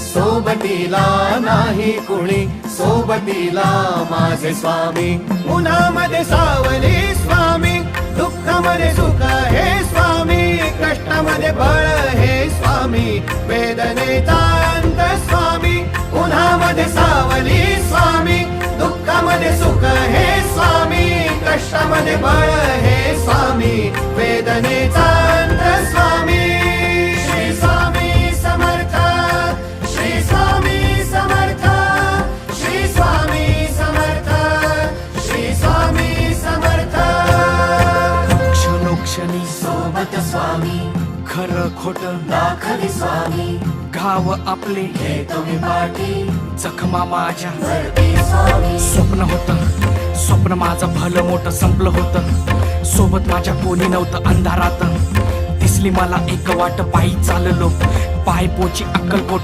सोबतीला नाही कुणी, सोबतीला माझे स्वामी. उन्हामध्ये सावली स्वामी, दुःखामध्ये सुख हे स्वामी, कष्टामध्ये बळ हे स्वामी, वेदनेचा अंत स्वामी. उन्हामध्ये सावली स्वामी, दुःखामध्ये सुख हे स्वामी, कष्टामध्ये बळ हे स्वामी, वेदनेचा अंत स्वामी. श्री स्वामी समर्थ, श्री स्वामी समर्थ, श्री स्वामी समर्थ, श्री स्वामी समर्थ. क्षणोक्षणी सोबत स्वामी, खरं खोट दाखवी स्वामी, घाव आपले हे तुम्ही पाठी जखमा माझ्या. भरती स्वामी. स्वप्न होतं, स्वप्न माझं भलं मोठं संपलं होतं. सोबत माझ्या कोणी नव्हतं अंधारात. दिसली मला एक वाट, पायी चाललो पाय पोची अक्कलकोट